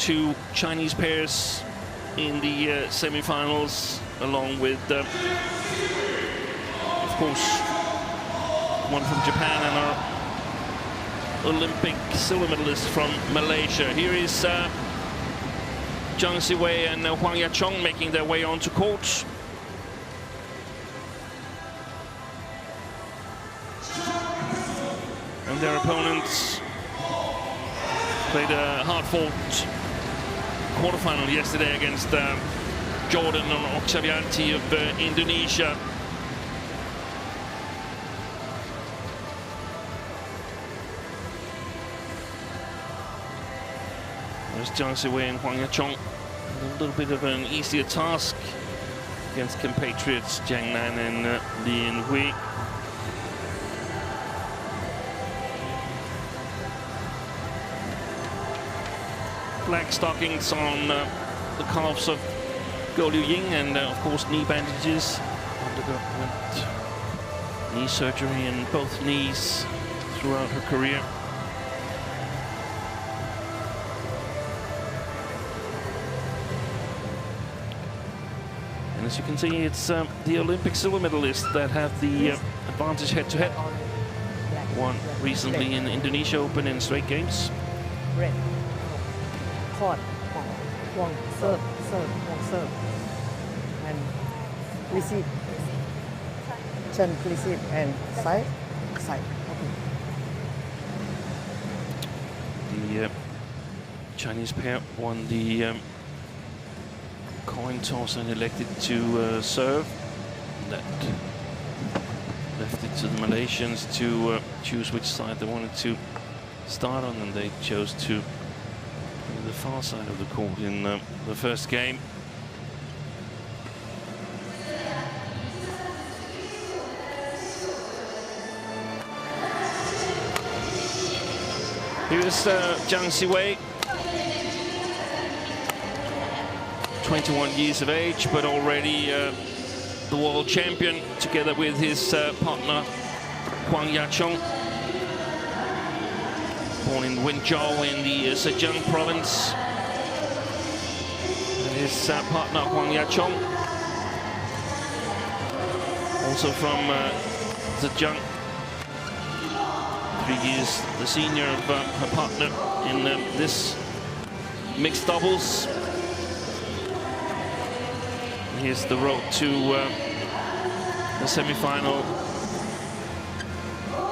two Chinese pairs in the semi-finals, along with, of course, one from Japan and our Olympic silver medalist from Malaysia. Here is Zhang Siwei and Huang Yaqiong making their way onto court. And their opponents played a hard-fought quarterfinal yesterday against Jordan and Oktavianti of Indonesia. There's Zhang Siwei and Huang Yaqiong. A little bit of an easier task against compatriots Jiang Nan and Lin Hui. Black stockings on the calves of Go Liu Ying, and of course knee bandages. Underwent knee surgery in both knees throughout her career. And as you can see, it's the Olympic silver medalists that have the advantage head-to-head. Won recently in Indonesia Open in straight games. Red. Court. Huang serve, Huang serve. And receive. Chen receive and side. Okay. The Chinese pair won the coin toss and elected to serve. That left it to the Malaysians to choose which side they wanted to start on, and they chose to the far side of the court in the first game. Here's Zhang Siwei, 21 years of age, but already the world champion, together with his partner Huang Yaqiong. Born in Wenzhou in the ZHENG province. And his partner Huang Yaqiong, also from ZHENG. 3 years the senior of her partner in this mixed doubles. Here's the road to the semi-final.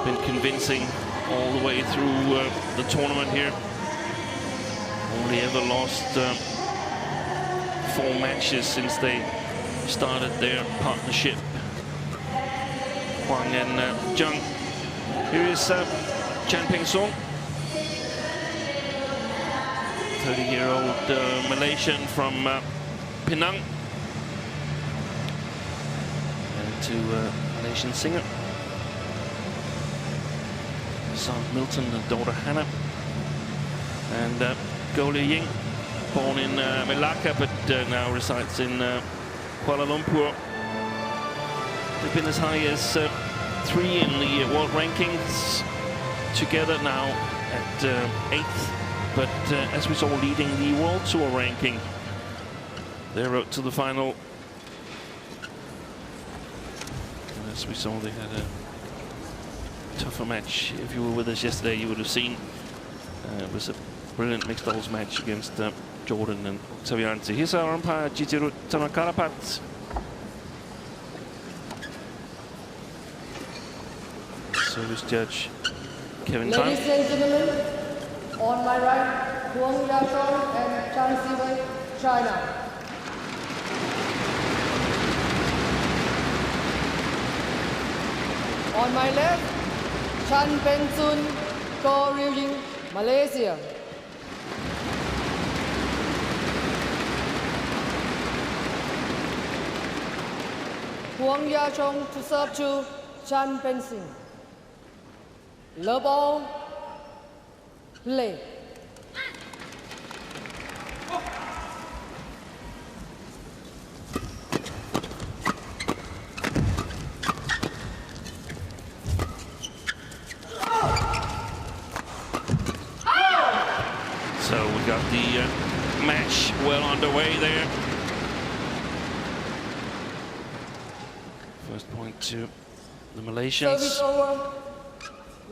Been convincing all the way through the tournament here. Only ever lost 4 matches since they started their partnership. Huang and Zhang. Here is Chan Peng Song, 30-year-old Malaysian from Penang. To Malaysian singer, son Milton and daughter Hannah, and Go Liu Ying, born in Melaka but now resides in Kuala Lumpur. They've been as high as 3 in the world rankings, together now at 8th, but as we saw, leading the World Tour ranking. Their road to the final. As we saw, they had a tougher match. If you were with us yesterday, you would have seen it was a brilliant mixed doubles match against Jordan and Oktavianti. Here's our umpire, Jijiru Tanakarapat. Service judge, Kevin Peng. Ladies and gentlemen, on my right, Huang Yaqiong and Zhang Siwei, China. On my left, Chan Peng Sun, Go Liu Ying, Malaysia. Huang Yaqiong to serve to Chan Peng Sun. Le ball, play. So we got the match well underway there. First point to the Malaysians. Service over.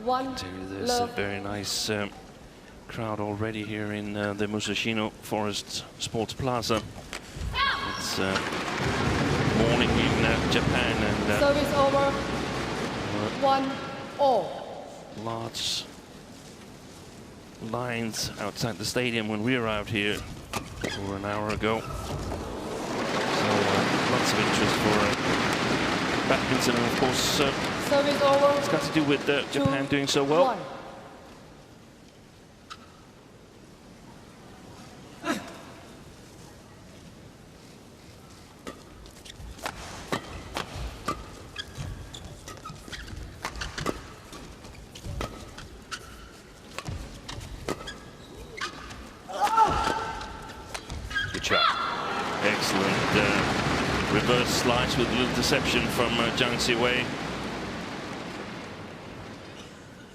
One. There's a very nice crowd already here in the Musashino Forest Sports Plaza. It's morning in Japan, and service over. 1-all. Large lines outside the stadium when we arrived here over an hour ago. So lots of interest for badminton, and of course service over. it's got to do with Japan doing so well. 1. Excellent reverse slice with a little deception from Zhang Ziwei.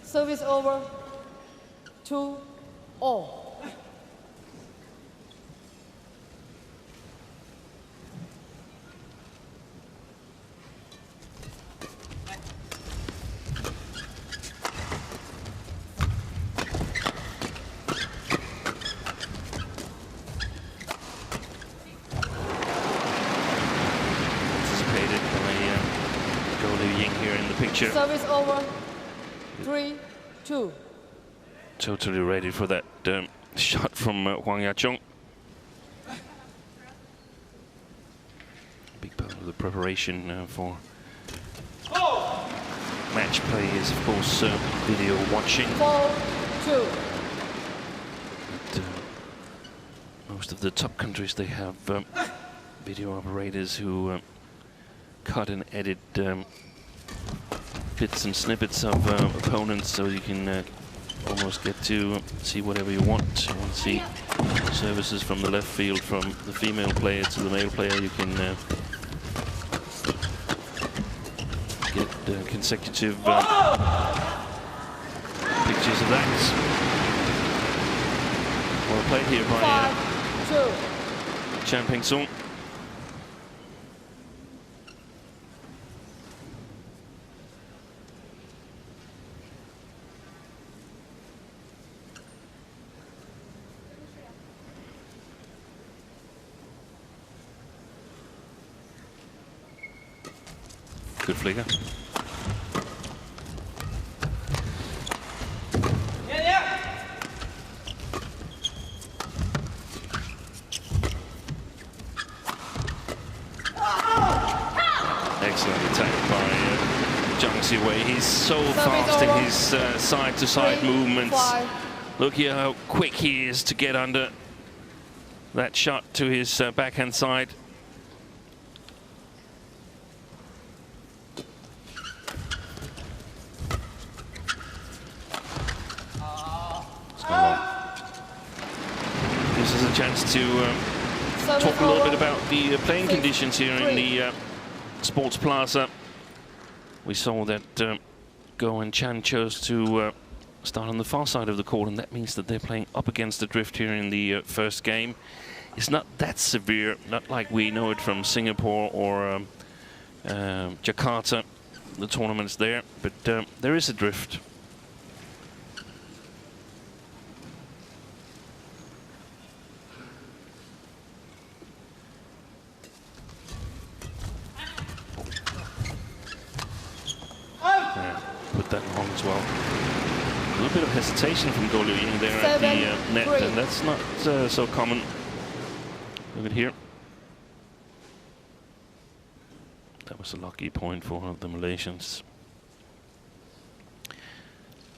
Service over. 2-all. Ying here in the picture. Service over. 3-2. Totally ready for that shot from Huang Yaqiong. Big part of the preparation for match play is, of course, video watching. 4-2. But, most of the top countries, they have video operators who cut and edit bits and snippets of opponents, so you can almost get to see whatever you want. You want to see services from the left field, from the female player to the male player. You can get consecutive pictures of that. Well played here by Chan Peng-sung. Good flicker. Excellent attack by Zhang Ziwei. He's so fast in his side-to-side movements. Look here how quick he is to get under that shot to his backhand side. This is a chance to talk a little bit about the playing conditions here in the Sports Plaza. We saw that Go and Chan chose to start on the far side of the court, and that means that they're playing up against the drift here in the first game. It's not that severe, not like we know it from Singapore or Jakarta, the tournaments there, but there is a drift. Put that long as well. A little bit of hesitation from Go Ying there at the net, and that's not so common. Look at here. That was a lucky point for the Malaysians.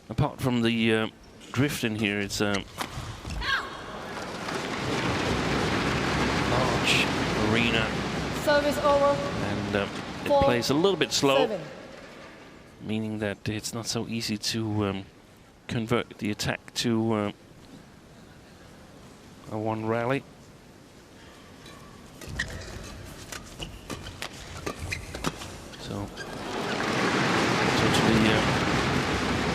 Apart from the drift in here, it's a large arena. Service over. And it plays a little bit slow. Meaning that it's not so easy to convert the attack to a one rally. So totally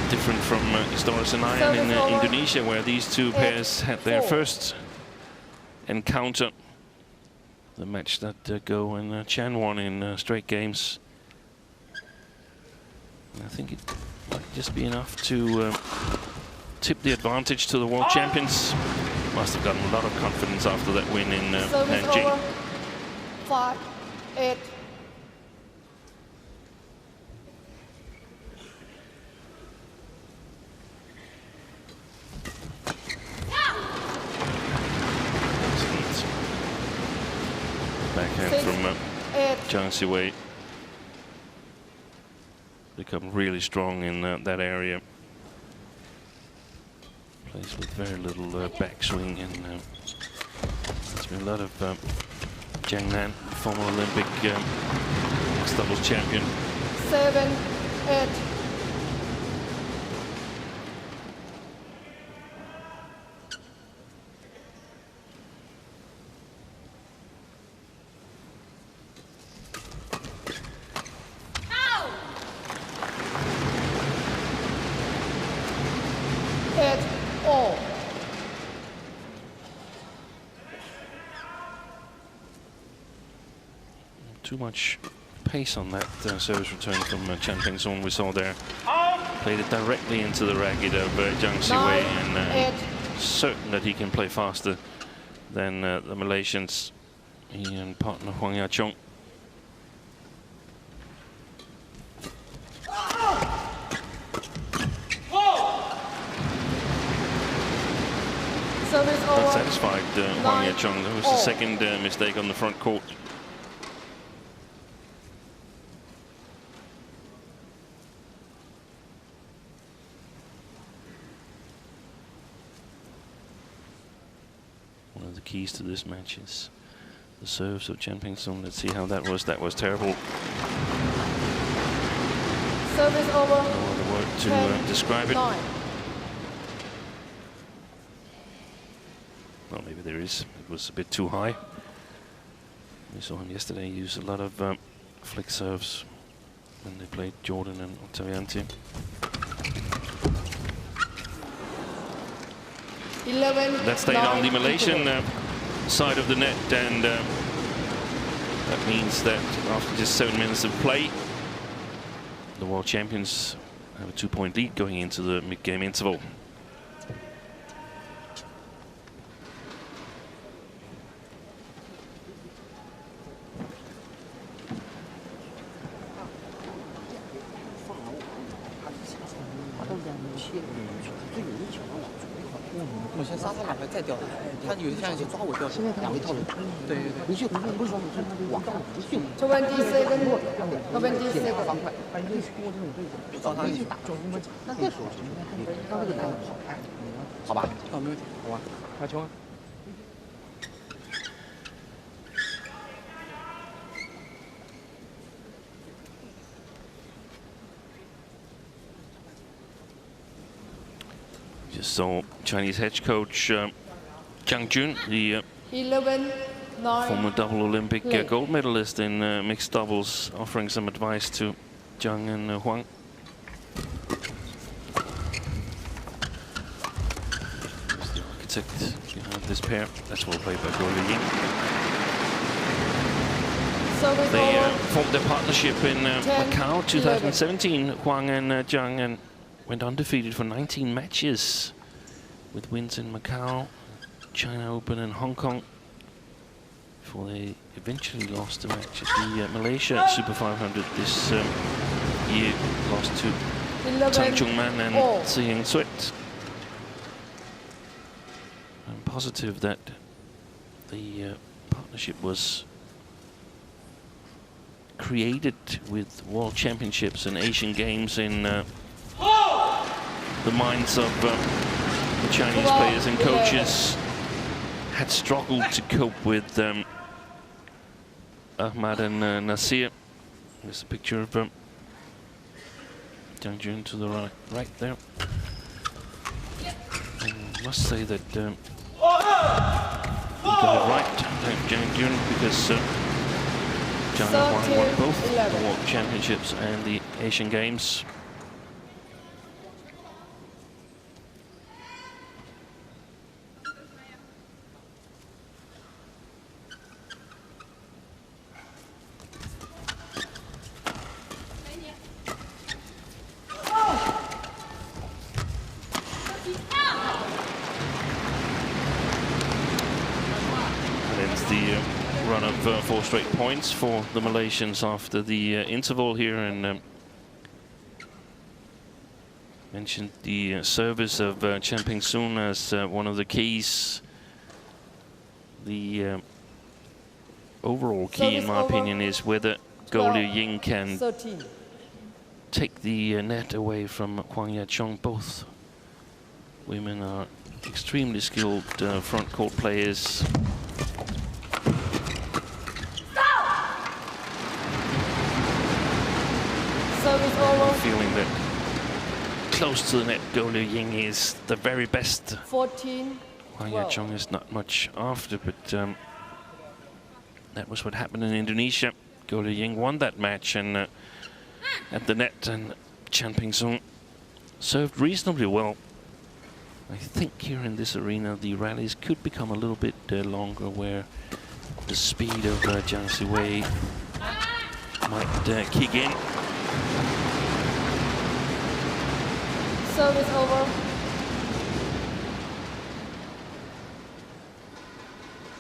different from Istora Senayan in Indonesia, where these two pairs had their first encounter. The match that Go and Chan won in straight games. And I think it might just be enough to tip the advantage to the world champions. Must have gotten a lot of confidence after that win in Beijing. 5-8. Backhand from Zhang Siwei. Become really strong in that area. Plays with very little backswing, and there's been a lot of Jiang Nan, former Olympic mixed doubles champion. 7-8. Too much pace on that service return from Chan Peng-song we saw there. Played it directly into the racket of Zhang Siwei, and certain that he can play faster than the Malaysians, he and partner Huang Ya-chong. Not satisfied Huang Ya-chong. That was the second mistake on the front court. One of the keys to this match is the serves of Chan Peng-song. Let's see how that was. That was terrible. Service over. No other word to describe it. 9. Well, maybe there is. It was a bit too high. We saw him yesterday use a lot of flick serves when they played Jordan and Octavianti. 11. That stayed on the Malaysian side of the net, and that means that after just 7 minutes of play, the world champions have a 2-point lead going into the mid-game interval. Just saw Chinese head coach Zhang Jun, the 11-9. former double Olympic gold medalist in mixed doubles, offering some advice to Zhang and Huang. There's the architect behind this pair. That's well played by Ying. They formed their partnership in Macau 2017, Huang and Zhang, and went undefeated for 19 matches, with wins in Macau, China Open and Hong Kong, before they eventually lost a match at the Malaysia Super 500 this year. Lost to Tang Chung-man and ZHENG Sweat. I'm positive that the partnership was created with World Championships and Asian Games in the minds of the Chinese players and coaches. Had struggled to cope with Ahmad and Nasir. There's a picture of Zhang Jun to the right there. I must say that he got it right, Zhang Jun, because Zhang and Huang won both the World Championships and the Asian Games. 4 straight points for the Malaysians after the interval here, and mentioned the service of Chen Ping-soon as one of the keys. The overall key, in my opinion, is whether goalie Ying can 13. take the net away from Huang Ya-chong. Both women are extremely skilled front court players. Service over. Feeling that close to the net, goalie Ying is the very best. 14. Huang Ya-chong is not much after, but that was what happened in Indonesia. Goalie Ying won that match, and at the net, and Chen Ping-soon served reasonably well. I think here in this arena the rallies could become a little bit longer, where the speed of Jiang Siwei might kick in. Service over.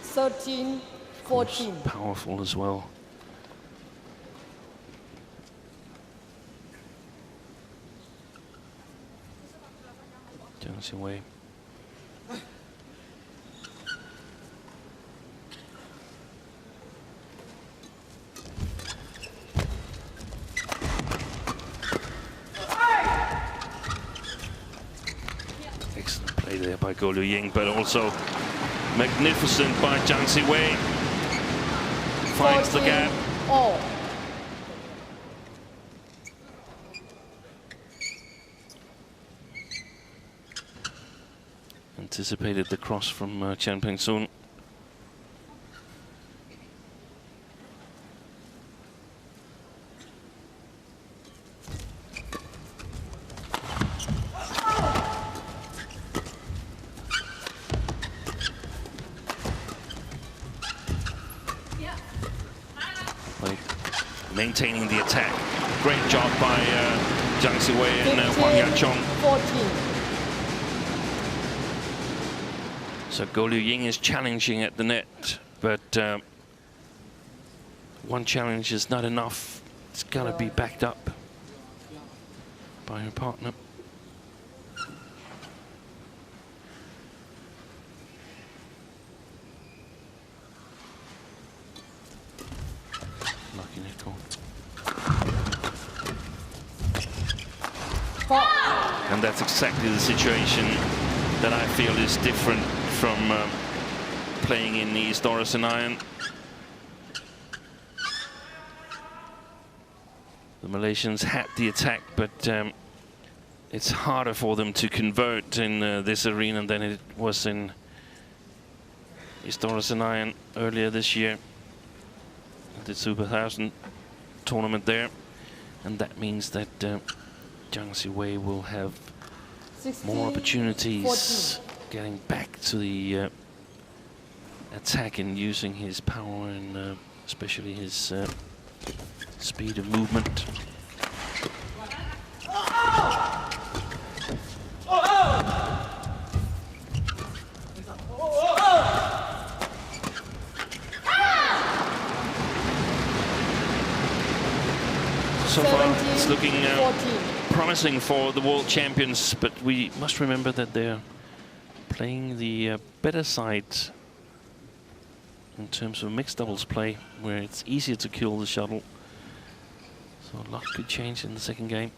13, 14. Powerful as well. Jiang Siwei. Excellent play there by goalie Ying, but also magnificent by Jiang Siwei. Finds the gap. All. Anticipated the cross from Chen Ping-soon. Maintaining the attack. Great job by Jiang Siwei and Huang Ya-chong. 14. So goalie Ying is challenging at the net, but one challenge is not enough. It's got to be backed up by her partner. Lucky net goal. And that's exactly the situation that I feel is different from playing in East Iron. The Malaysians had the attack, but it's harder for them to convert in this arena than it was in East Iron earlier this year. The Super 1000 tournament there, and that means that Jiang Siwei will have 16, more opportunities 14. getting back to the attack and using his power and especially his speed of movement. So far, it's looking promising for the world champions, but we must remember that they're playing the better side in terms of mixed doubles play, where it's easier to kill the shuttle. So a lot could change in the second game.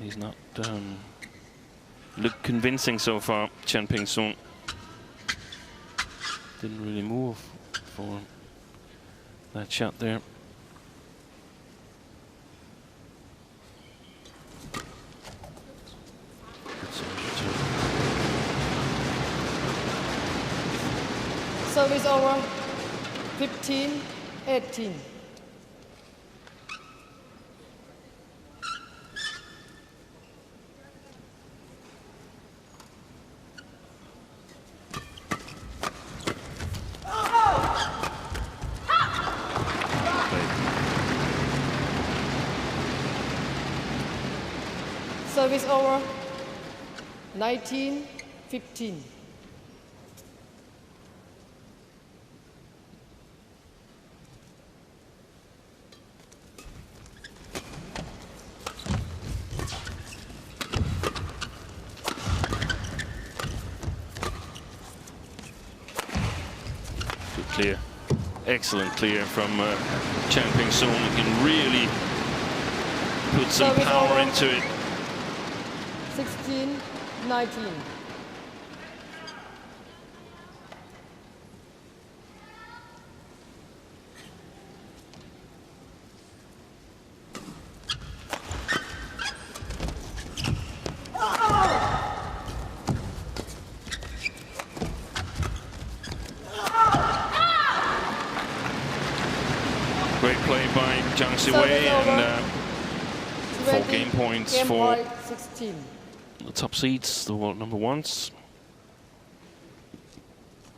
He's not looked convincing so far, Chen Ping-soon. Didn't really move for that shot there. Service over. 15, 18. Service over. 19-15. Good clear. Excellent clear from Chan Peng Soon. He can really put some Service power over. into it. 16-19. Great play by Zhang Siwei, and 4 game points Game for point 16. the top seeds, the world number ones,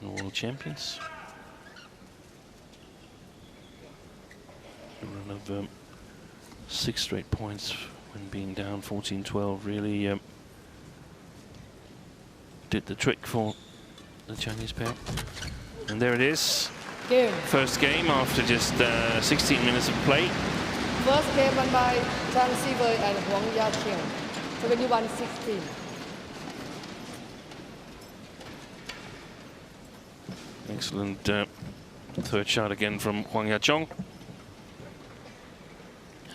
the world champions. A run of 6 straight points when being down 14-12 really did the trick for the Chinese pair. And there it is. Game. First game after just 16 minutes of play. First game won by Zhang Siwei and Qiong. 21-16. Excellent third shot again from Qiong.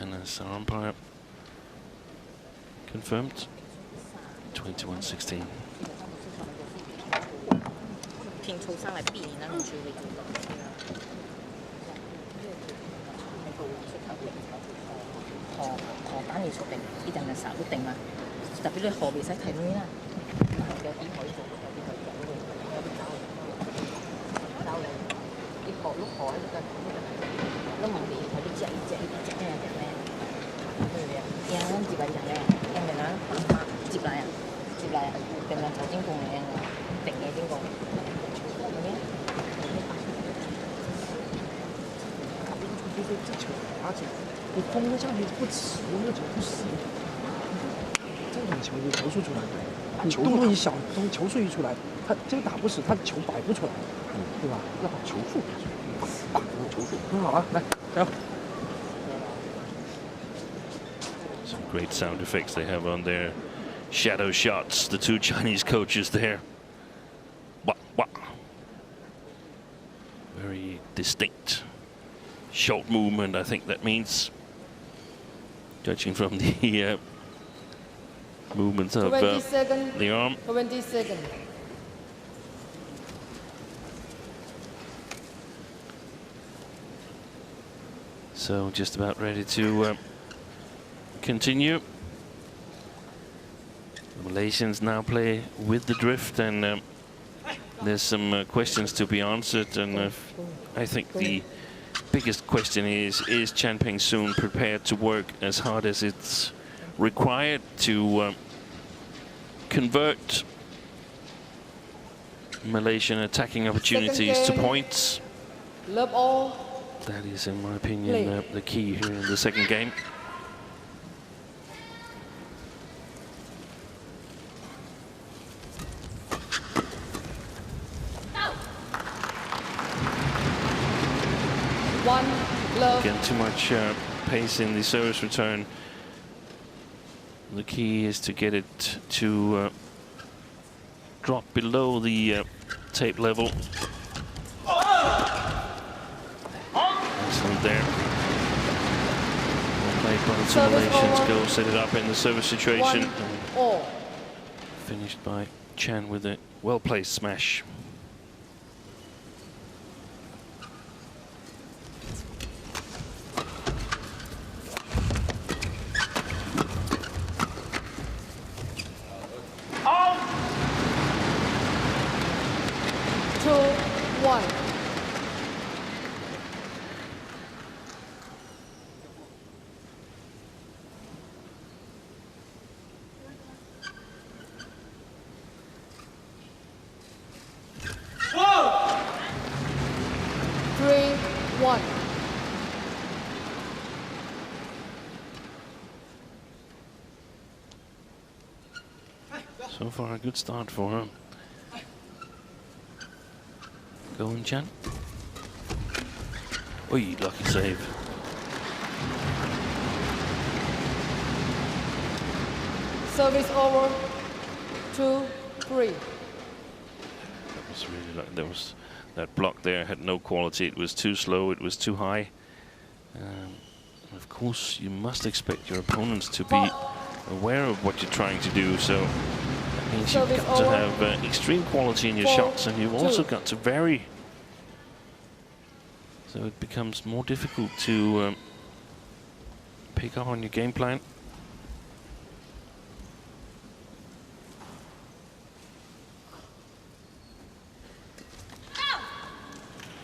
And as our umpire confirmed, 21-16. 拼抽上来避你那种机会。荷單要出定，呢陣嘅時候都定啊！特別你荷未使睇到啦，有啲可以做，有啲可以做，有啲搞你，啲荷碌荷喺度碌埋嚟，睇啲隻咩咩，對啊，接嚟人咧，人哋啦，接嚟啊，定係頭先共你啊，定嘅邊個？这球打起来，你攻得下去不迟，那球不行。这种球你球速出来，你动作一小，球速一出来，他这个打不死，他球摆不出来，对吧？要把球速打球速。好了，来加油！ Some great sound effects they have on their shadow shots. The two Chinese coaches there. Wah, wah. Very distinct. Short movement, I think that means, judging from the movements of 20 seconds. the arm. 20 seconds. So just about ready to continue. The Malaysians now play with the drift, and there's some questions to be answered, and I think the biggest question is Chan Peng Soon prepared to work as hard as it's required to convert Malaysian attacking opportunities to points? Love all. That is, in my opinion, the key here in the second game. One love. Again, too much pace in the service return. The key is to get it to drop below the tape level. Excellent there. Well played by the two Malaysians. Go set it up in the service situation. Finished by Chan with a well-placed smash. So far, a good start for her. Going Chan. Oi, lucky save. Service over. 2-3. That was really like that block there had no quality. It was too slow. It was too high. Of course, you must expect your opponents to be aware of what you're trying to do. So that means you've got to have extreme quality in your shots, and you've also got to vary. So it becomes more difficult to pick up on your game plan.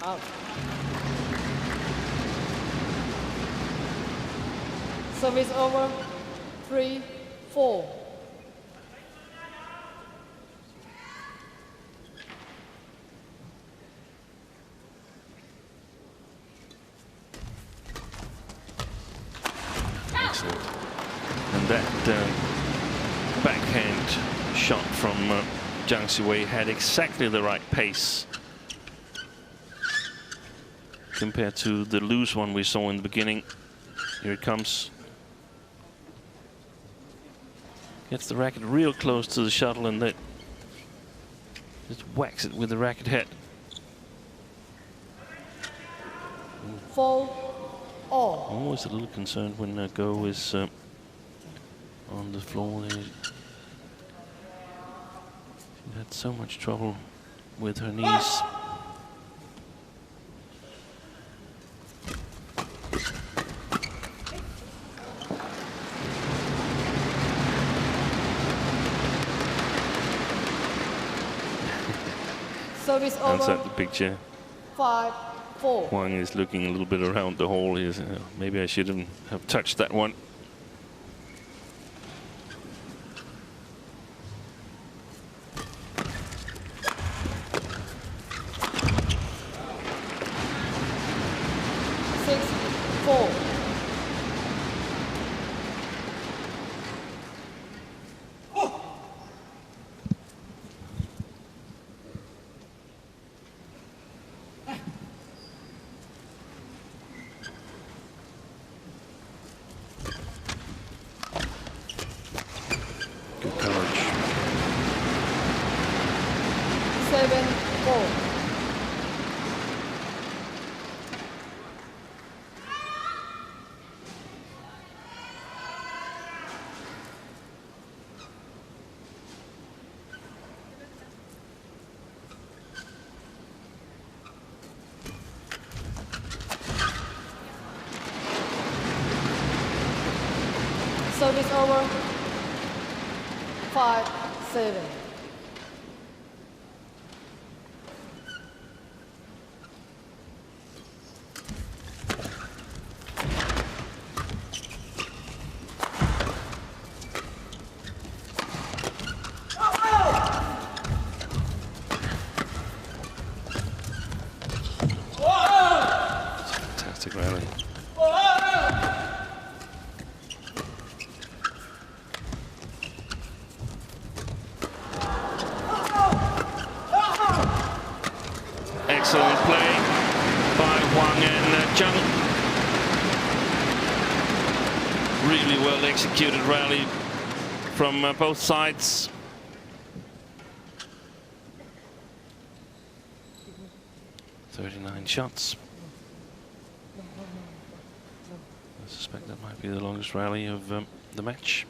Out. Service over. 3-4. Excellent. And that backhand shot from Zhang Siwei had exactly the right pace compared to the loose one we saw in the beginning. Here it comes. Gets the racket real close to the shuttle and then just whacks it with the racket head. 4-all. I'm always a little concerned when Go is on the floor. She had so much trouble with her knees. Service over. Outside the picture, 5-4. Huang is looking a little bit around the hole. He's, maybe I shouldn't have touched that one. Good coverage. 7-4. Service over. 5-7. Fantastic rally. Excellent play by Huang and Zhang. Really well executed rally from both sides. "39 shots. I suspect that might be the longest rally of the match.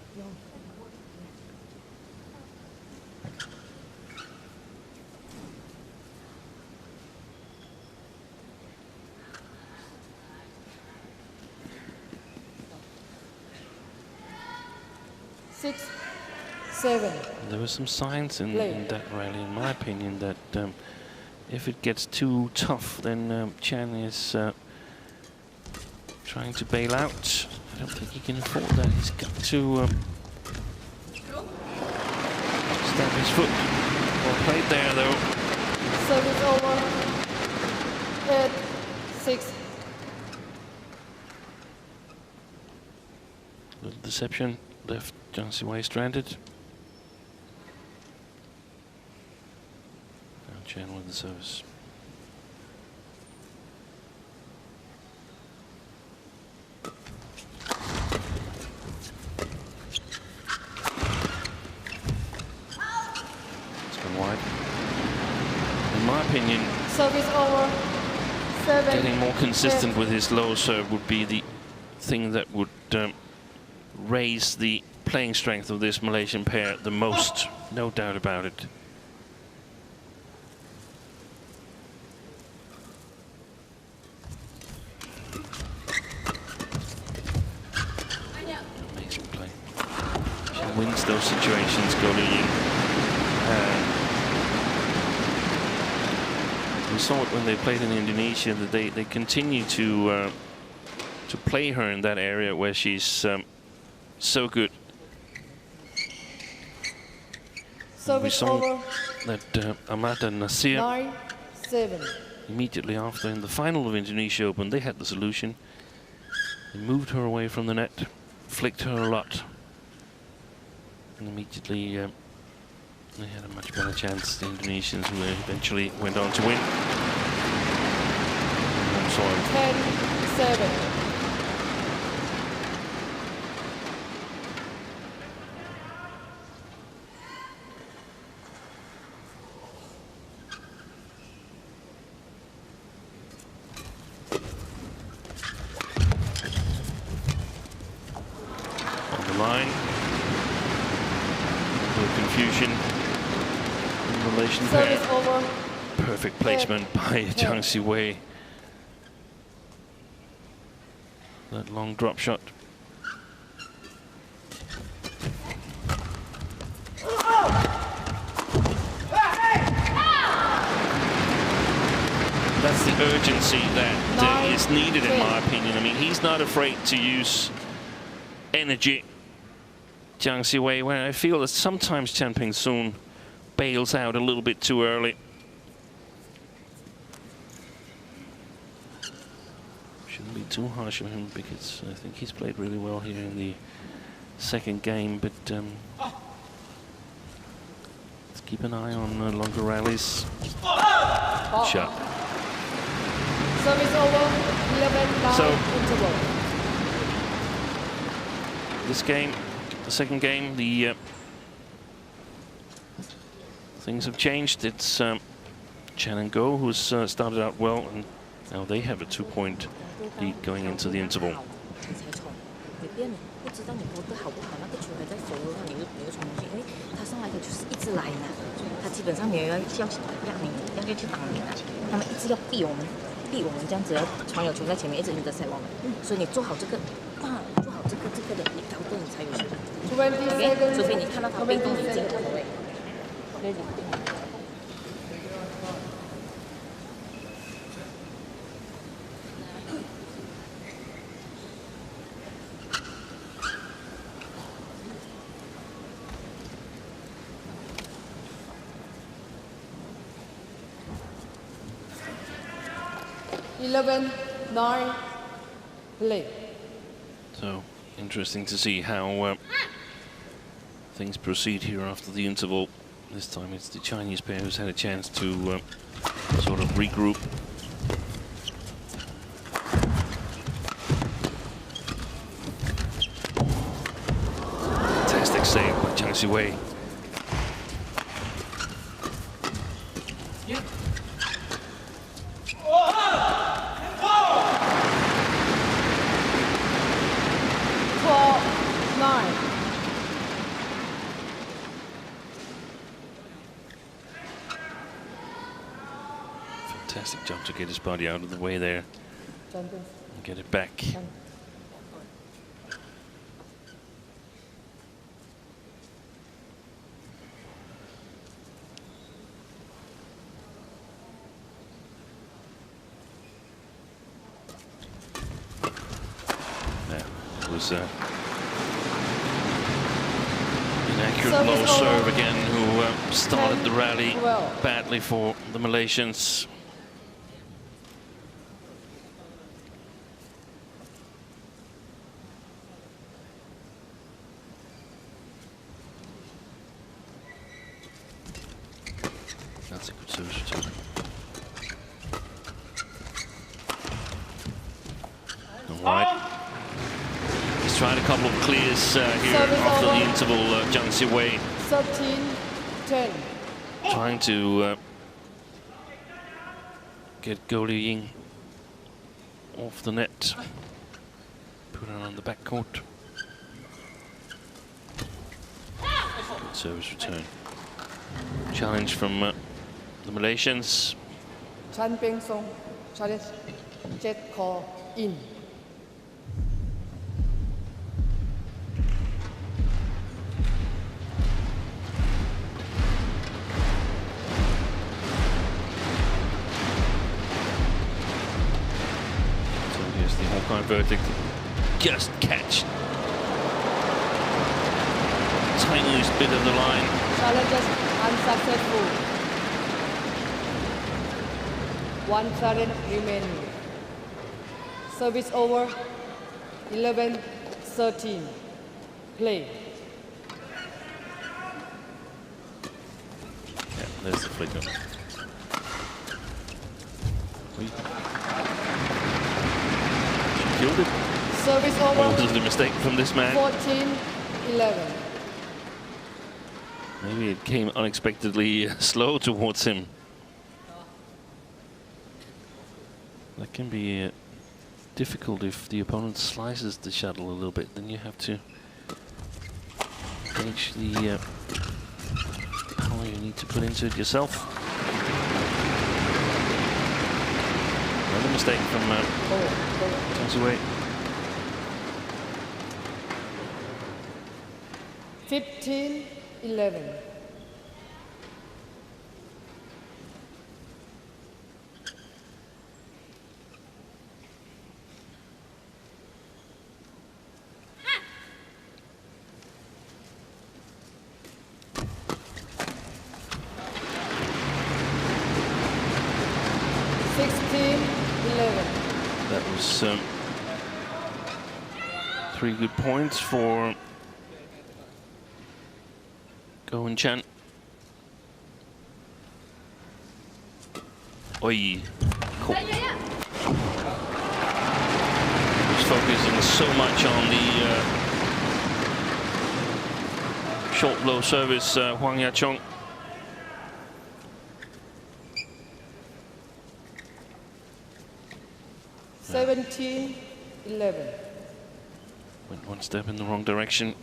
There were some signs in that rally, in my opinion, that if it gets too tough, then Chan is trying to bail out. I don't think he can afford that. He's got to stamp his foot. Well played there, though. Service over. 8-6. Little deception left Zhang Siwei stranded. Chen with the service. It's gone wide. In my opinion, Service over. 7. getting more consistent with his low serve would be the thing that would raise the playing strength of this Malaysian pair the most, no doubt about it. Amazing play. She wins those situations, Ying. We saw it when they played in Indonesia, that they continue to play her in that area where she's so good. We Service saw over. that Ahmad and Nasir 9-7. immediately after, in the final of Indonesia Open, they had the solution. They moved her away from the net, flicked her a lot, and immediately they had a much better chance, the Indonesians, who eventually went on to win. I'm sorry. 10-7. Line. No confusion in relation to Service over. perfect placement by Zhang Siwei. That long drop shot. That's the urgency that is needed, in my opinion. I mean, he's not afraid to use energy. Zhang Siwei, where I feel that sometimes Chen Peng-soon bails out a little bit too early. Shouldn't be too harsh on him, because I think he's played really well here in the second game, but let's keep an eye on longer rallies. Shot. Service over. 11-9 So, interval. This game, the second game, the things have changed. It's Chen and Go who's started out well, and now they have a 2-point lead going into the interval. 你别人不知道你投的好不好，那个球还在手的话，你又冲进去，因为他上来他就是一直来呢，他基本上没有要去挡你的，他们一直要逼我们这样子，要传有球在前面，一直intercept我们，所以你做好这个，做好这个的你高度你才有球。OK， 除非你看到他被动已经投位。 11-9 play. So interesting to see how things proceed here after the interval. This time it's the Chinese pair who's had a chance to sort of regroup. Fantastic save by Zhang Siwei. Fantastic job to get his body out of the way there and get it back. Yeah, it was inaccurate low serve again, who started the rally badly for the Malaysians. That's a good service return. All right. He's tried a couple of clears here after the interval, Zhang Ziwei. 13-10. Trying to get goalie Ying off the net. Put it on the back court. Good service return. Challenge from the Malaysians. Chan Peng Song, challenge, jet call in. So here's the Hawkeye verdict. Just catch. Tiniest bit of the line. Challenges unsuccessful. 1 challenge remaining. Service over. 11-13. Play. Yeah, there's the flicker. She killed it. Service What over. was the mistake from this man? 14-11. Maybe it came unexpectedly slow towards him. That can be difficult if the opponent slices the shuttle a little bit. Then you have to gauge the power you need to put into it yourself. Another mistake from Zhang Ziwei. 15-11. That was 3 good points for Go Chen. Oi, cool. He's focusing so much on the short low service, Huang Yaqiong. Yeah. 17-11. Went one step in the wrong direction.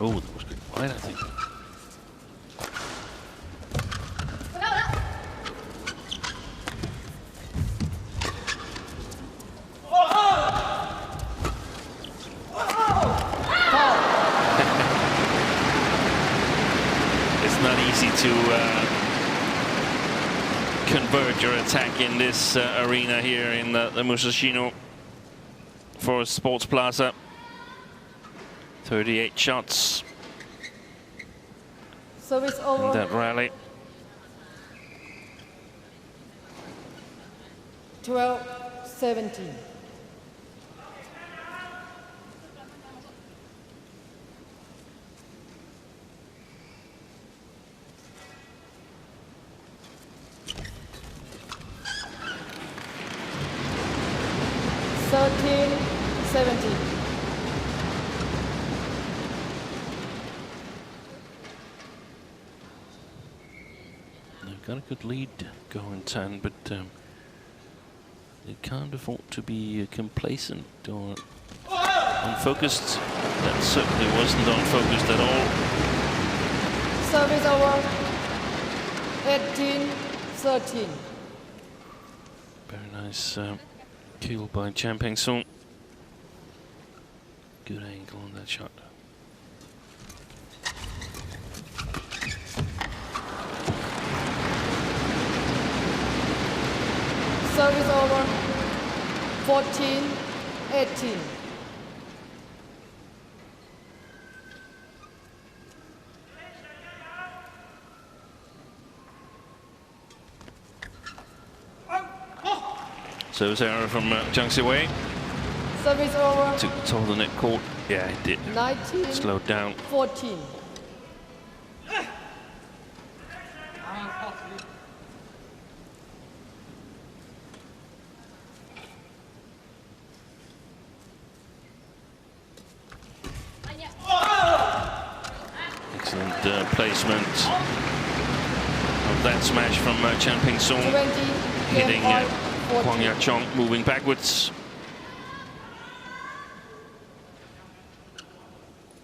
Oh, that was good wide, I think. It's not easy to convert your attack in this arena here in the Musashino Forest Sports Plaza. 38 shots Service in over. that rally. 12-17. They've got a good lead going 10, but they can't afford to be complacent or unfocused. That certainly wasn't unfocused at all. Service over. 18-13. Very nice kill by Chan Peng Song. Good angle on that shot. Service over. 14-18. Service error from Zhang Siwei. Service over. Took the top of the net court. Yeah, it did. 19. Slowed down. 14. Excellent placement of that smash from Peng hitting Qiong moving backwards.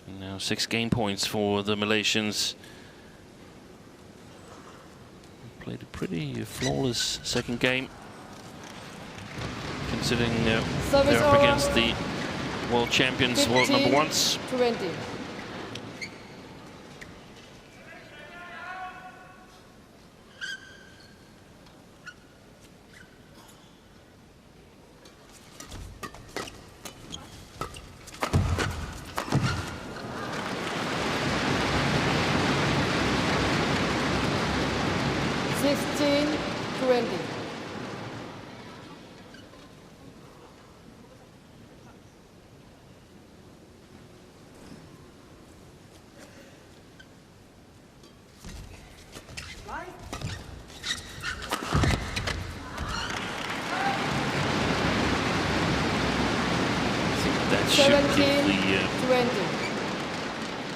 And now 6 game points for the Malaysians. Played a pretty flawless second game, considering they're up against the world champions, world number ones. 20.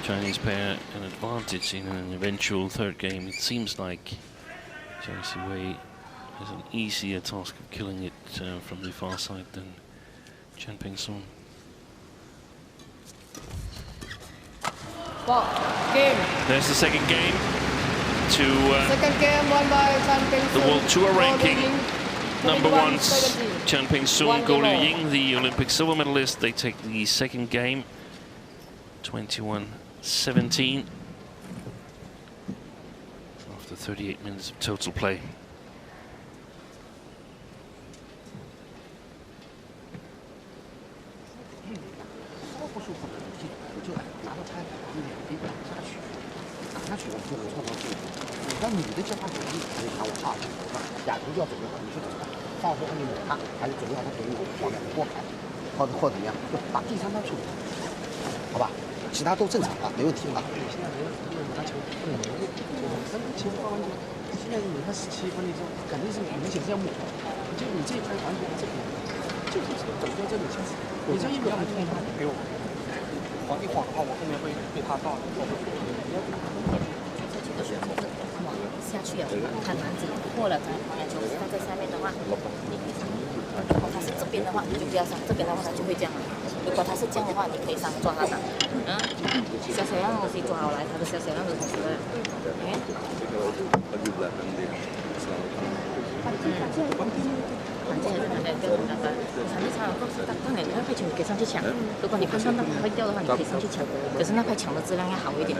Chinese pair an advantage in an eventual third game. It seems like Zhang Siwei has an easier task of killing it from the far side than Peng. Game. There's the second game to second game won by Peng. The World Tour ranking. Number ones, Peng, Go Ying, the Olympic silver medalist. They take the second game, 21-17, after 38 minutes of total play.下去了，看篮子破了，球放在下面的话，你可以上。如果他是这边的话，你就不要上；这边的话，他就会这样了。如果他是这样的话，你可以上抓他的。小小样东西抓好来，他的小小样的东西了。反正还是很难掉的，反正他当然那块球你可以上去抢，如果你判断到它会掉的话，你可以上去抢，可是那块抢的质量要好一点。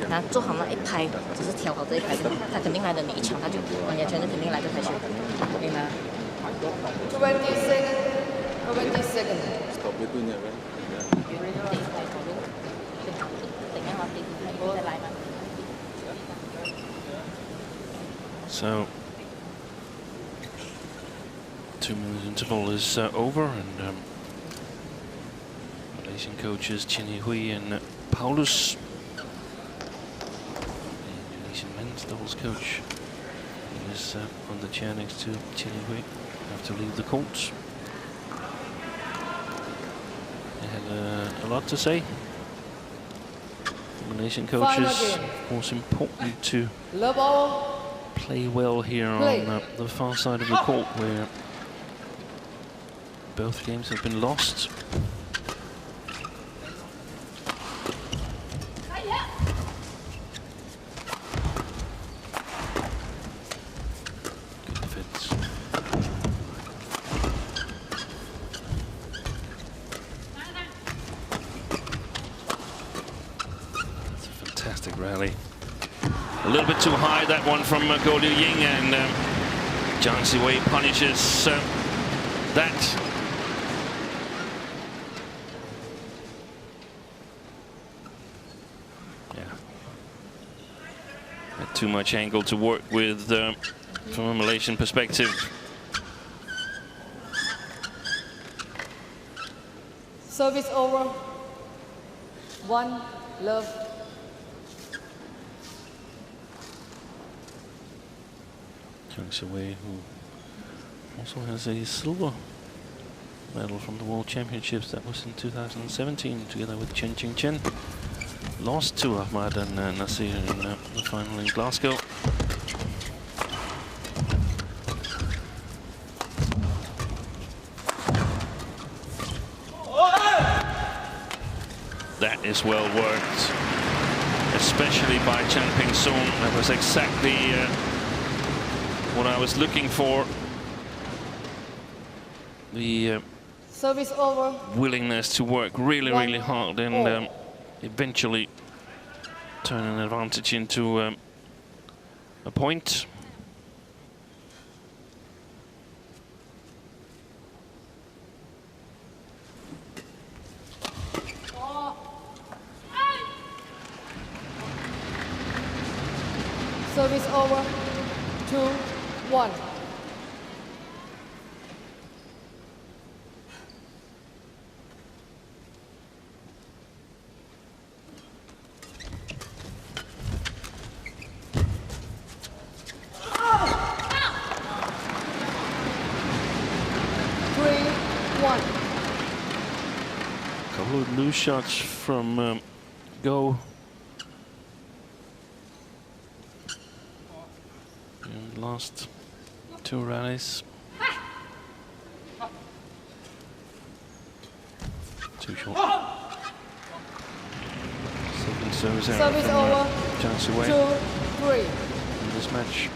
然后做好那一拍，只是调好这一拍，他肯定来的，你一抢他就往下圈，就肯定来这块球，明白吗？20 seconds. Stop between it, right? So 2-minute interval is over, and Malaysian coaches Chen Hui and Paulus, the Indonesian men's doubles coach, is on the chair next to Chen Hui, have to leave the court. They had a lot to say. The Malaysian coaches, of course, important to play well here on the far side of the court, where both games have been lost. Good defense. It's a fantastic rally. A little bit too high, that one from Ying, and Zhang Siwei punishes that. Yeah. Not too much angle to work with from a Malaysian perspective. Service over. 1 love. Jiang Siwei, who also has a silver medal from the World Championships. That was in 2017, together with Chen Qingchen. Lost to Ahmad and Nasir in the final in Glasgow. That is well worked, especially by Chan Ping Soon. That was exactly what I was looking for. The Service over. willingness to work really, really hard and eventually turn an advantage into a point. Service over. 2-1. Couple of loose shots from Go. In the last 2 rallies. 2 short. Second service error Service from over. Jiang Siwei 2-3. in this match.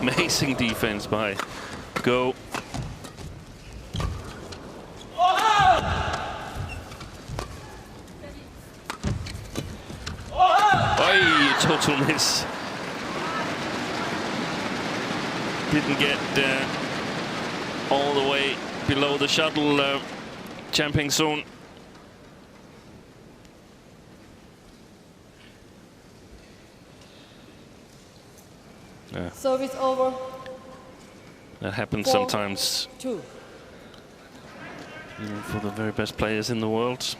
Amazing defense by Go. Oh, total miss. Didn't get all the way below the shuttle, Chan Ping Soon. Yeah. Service over. That happens 4-2. sometimes, even for the very best players in the world.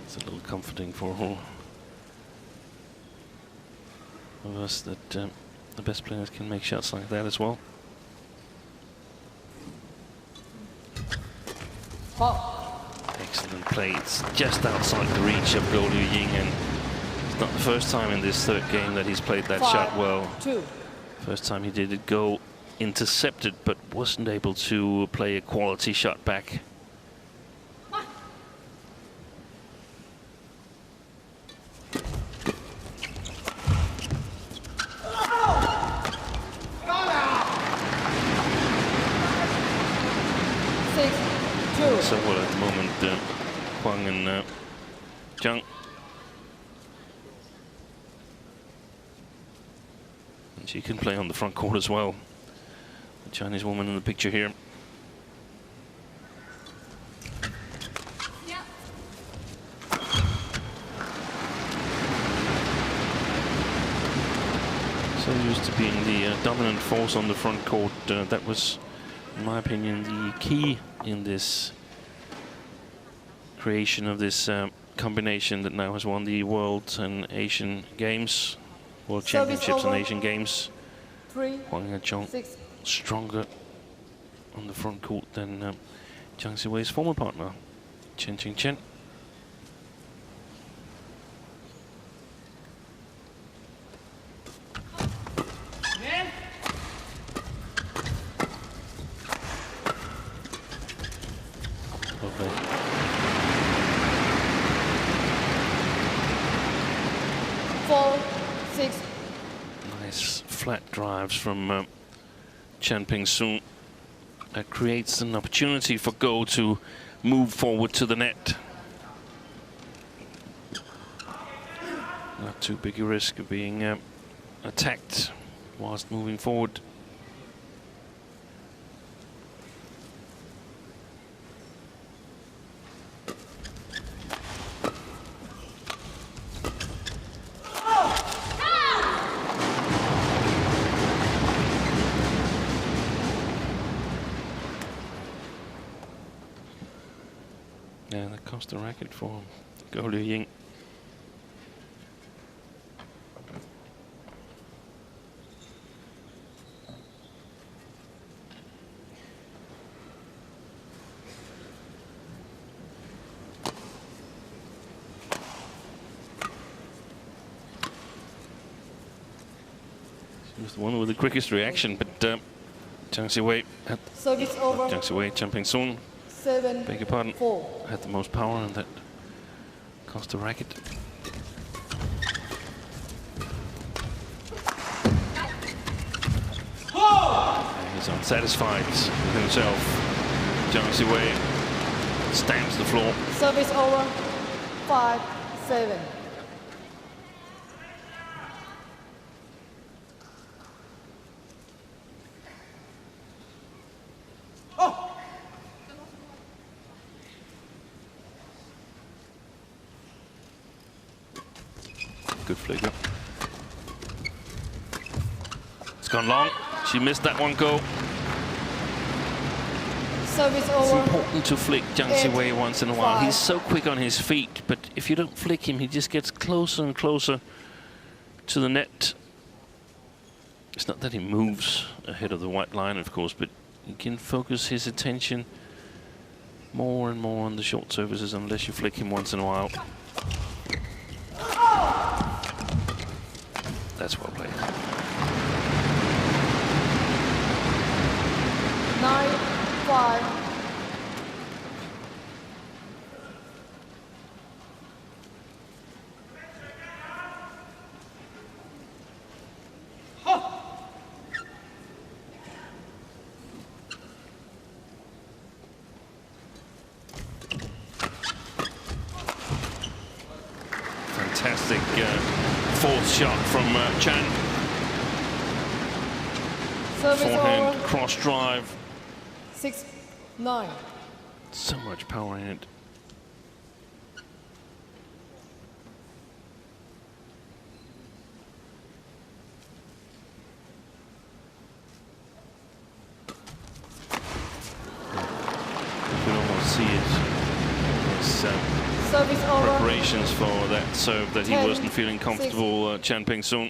It's a little comforting for all of us that the best players can make shots like that as well. Excellent play. It's just outside the reach of Go Ying, and it's not the first time in this third game that he's played that shot well. 5-2. First time he did it, Go intercepted, but wasn't able to play a quality shot back. So well at the moment, HUANG and ZHENG. And she can play on the front court as well. The Chinese woman in the picture here. So used to being the dominant force on the front court, that was, in my opinion, the key in this creation of this combination that now has won the World and Asian Games, World Championships and Asian Games. HUANG and ZHENG stronger on the front court than Jiang Siwei's former partner, Chen Qingchen. flat drives from Chan Peng-soon. That creates an opportunity for Go to move forward to the net. Not too big a risk of being attacked whilst moving forward. Yeah, that cost the racket for Ying. She was the one with the quickest reaction, but Jiang Siwei had Chan Peng-soon, beg your pardon, had the most power, and that cost the racket. And he's unsatisfied with himself. Jiang Siwei stamps the floor. Service over, 5-7. Good flicker. It's gone long. She missed that one go. Service It's over. important to flick Jiang Siwei once in a while. He's so quick on his feet, but if you don't flick him, he just gets closer and closer to the net. It's not that he moves ahead of the white line, of course, but he can focus his attention more and more on the short services unless you flick him once in a while. That's well played. 9-5. Fantastic fourth shot from Chan. Service Forehand over, cross drive. 6-9. So much power in it. You can almost see it. Service over. Preparations for that serve that he 10, wasn't feeling comfortable, Chan Peng-soon.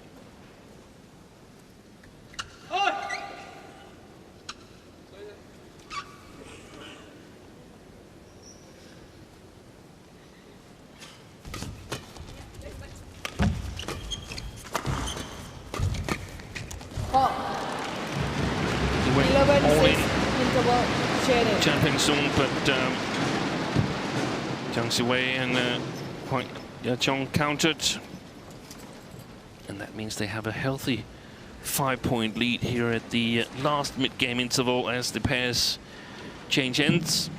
He went all in, Interval shading. Chan Peng-soon, but Jiang Siwei and Qiong countered. And that means they have a healthy 5-point lead here at the last mid-game interval as the pairs change ends.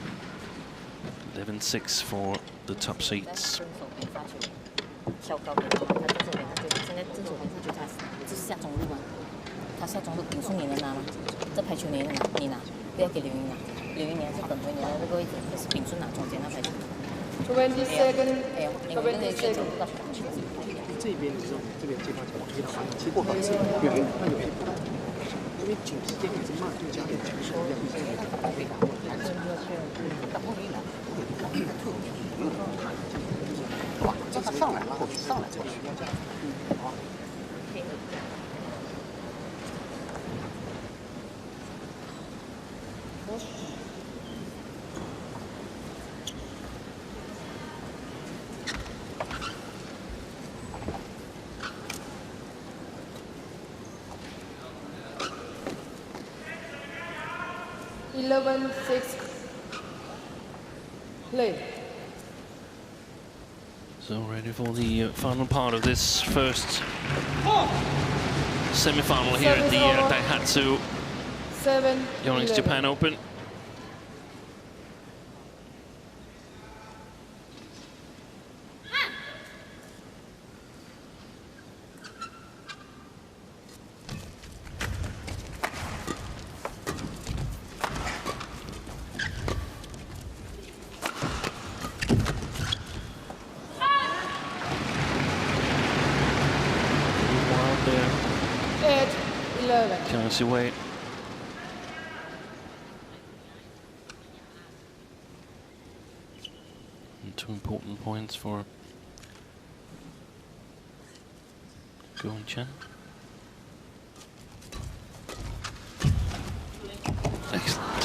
11-6 for the top seeds. 跳高给他，他这种他就现在这种他就他这是下中路嘛，他下中路顶送你能拿吗？这排球你能拿，你拿，不要给刘英拿，刘英你还是等回你的那个位置，就是丙顺拿中间那排球。 20 seconds. 哎呦，你们那个就走不到球。这边你知道这边这帮球推到哪里？结果好像是有一那有一步，因为球时间也是慢，就加点球数要比现在打会打。哇，这他上来了，上来就需要这样。好。 11-6. Play. So ready for the final part of this first semi-final here at the Daihatsu 7, YONEX 11. Japan Open. Eight, 11. Jiang Wei. And 2 important points for Guan Chen. Excellent.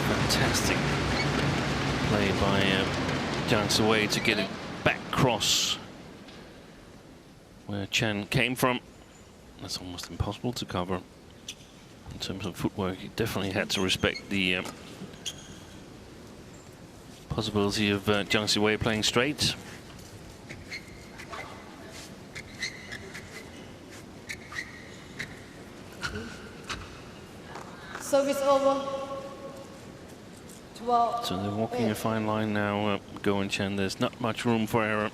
Fantastic play by Jiang Wei to get it back cross where Chen came from. That's almost impossible to cover in terms of footwork. He definitely had to respect the possibility of Jiang Wei playing straight. Service over. 12. So they're walking a fine line now, Go and Chen. There's not much room for error.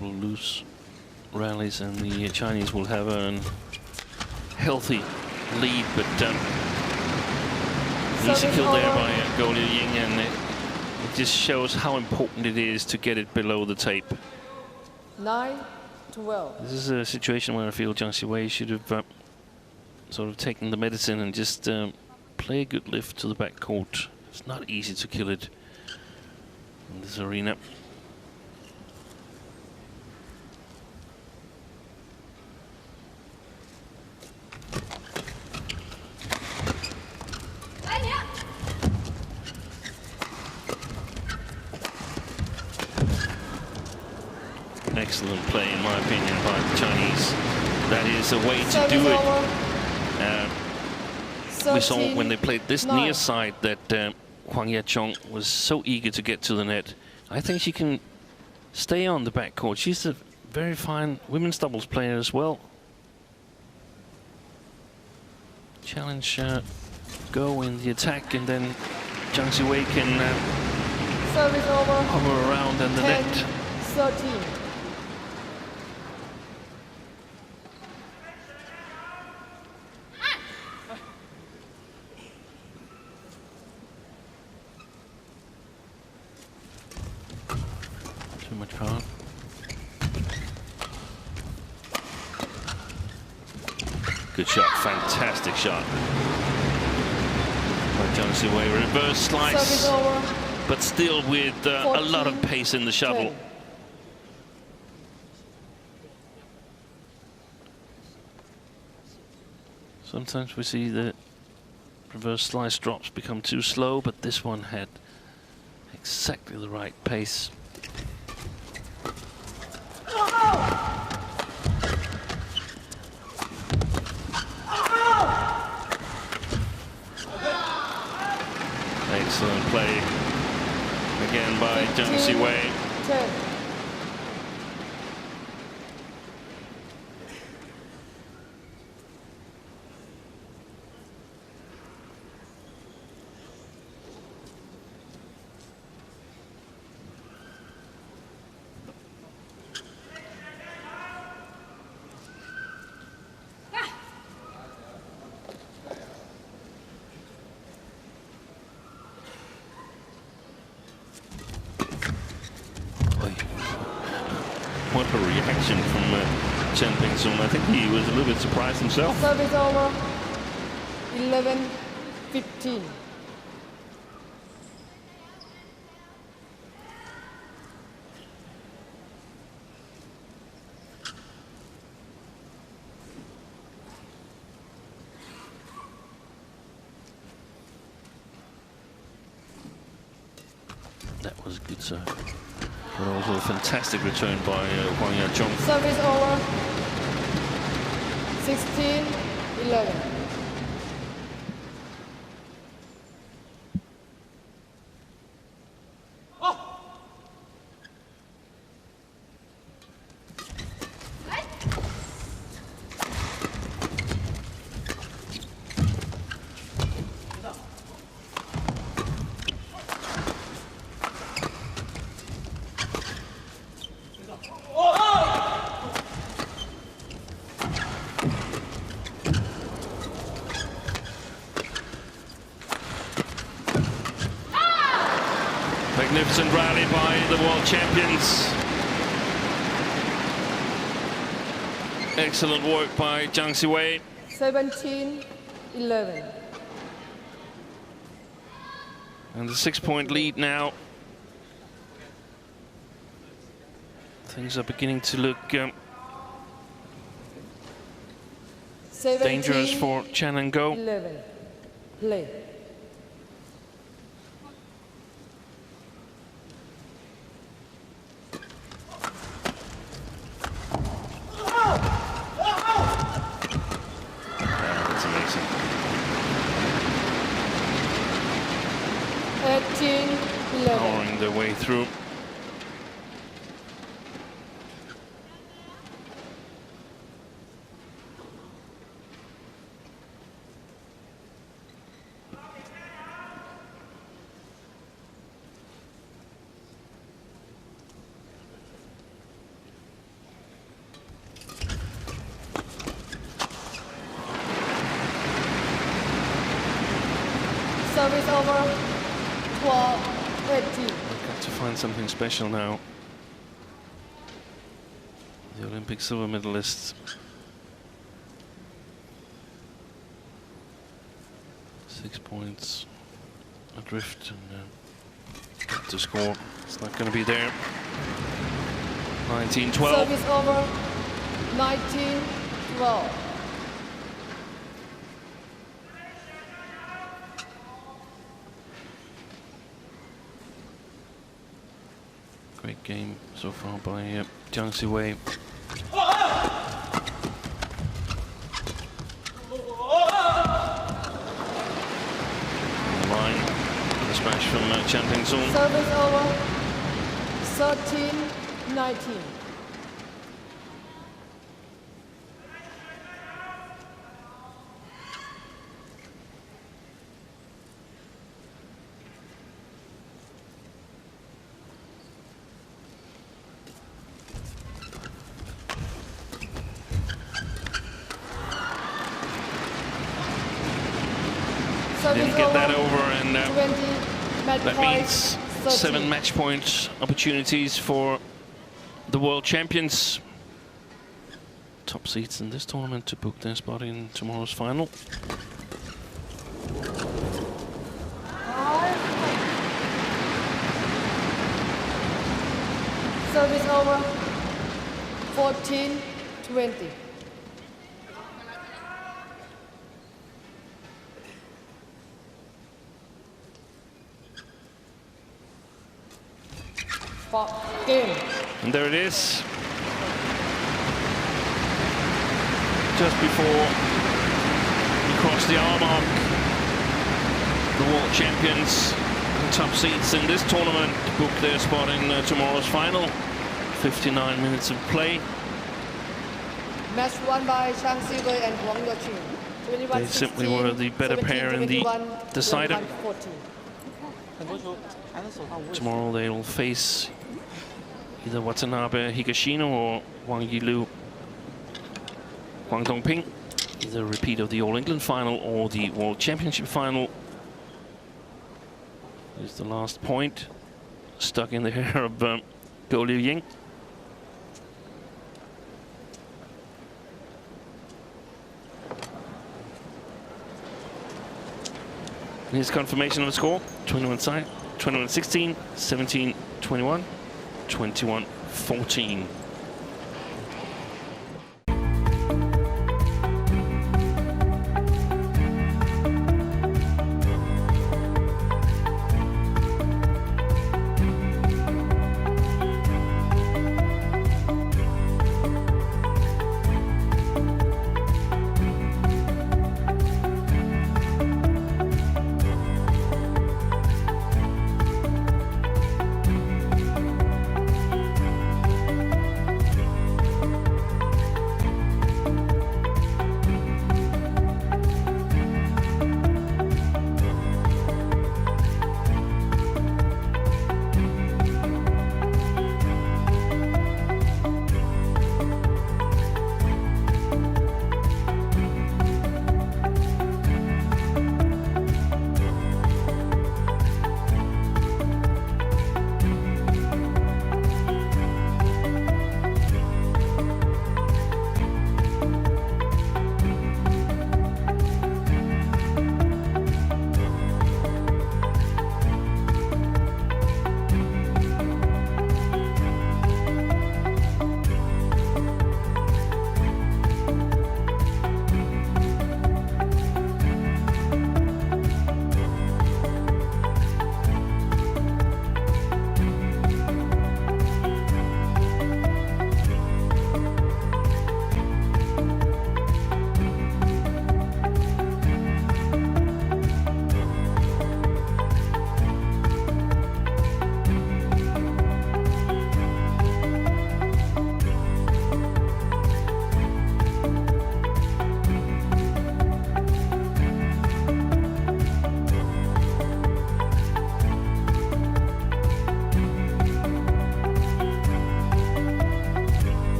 Loose rallies and the Chinese will have a healthy lead, but easy kill there by Ying, and it just shows how important it is to get it below the tape. 9, 12. This is a situation where I feel Jiang Wei should have sort of taken the medicine and just play a good lift to the back court. It's not easy to kill it in this arena. Excellent play, in my opinion, by the Chinese. That is a way to do it. We saw when they played this near side that Huang Yaqiong was so eager to get to the net. I think she can stay on the backcourt. She's a very fine women's doubles player as well. Challenge Go in the attack, and then Jiang Wei can hover around and the 10, net. 13. Too much power. Good shot, fantastic shot. By Jiang Wei, reverse slice, but still with a lot of pace in the shuttle. 10. Sometimes we see the reverse slice drops become too slow, but this one had exactly the right pace. Excellent play again by Jiang Wei. 10. What a reaction from Chen Peng-sung. I think he was a little bit surprised himself. Service over. 11, 15. That was a good serve. But also a fantastic return by Huang Yaqiong. Service over. 16, 11. magnificent rally by the world champions. Excellent work by Zhang Siwei. 17-11. And the 6-point lead now. Things are beginning to look dangerous for Chen and Go. 11. Play. That's amazing. 18-11. Powering their way through. Service over. 12-18. We've got to find something special now. The Olympic silver medalists. 6 points adrift and got to score. It's not going to be there. 19-12. Service over. 19-12. Great game so far by Zhang Siwei. On the line, the smash from Chen Peng. Service over. 13-19. Didn't get that over, and 20 match that points, means 13. 7 match point opportunities for the world champions. Top seeds in this tournament to book their spot in tomorrow's final. Service over. 14-20. Game. And there it is. Just before we cross the hour mark, the world champions and top seeds in this tournament book their spot in tomorrow's final. 59 minutes of play. Match won by Zhang Siwei and Qiong. They simply were the better pair in the decider. Tomorrow they will face either Watanabe Higashino or Wang Yilu Huang Dongping. Either a repeat of the All England final or the World Championship final. Here's the last point, stuck in the hair of Go Liu Ying. And here's confirmation of the score: 21-16, 17-21, 21-14.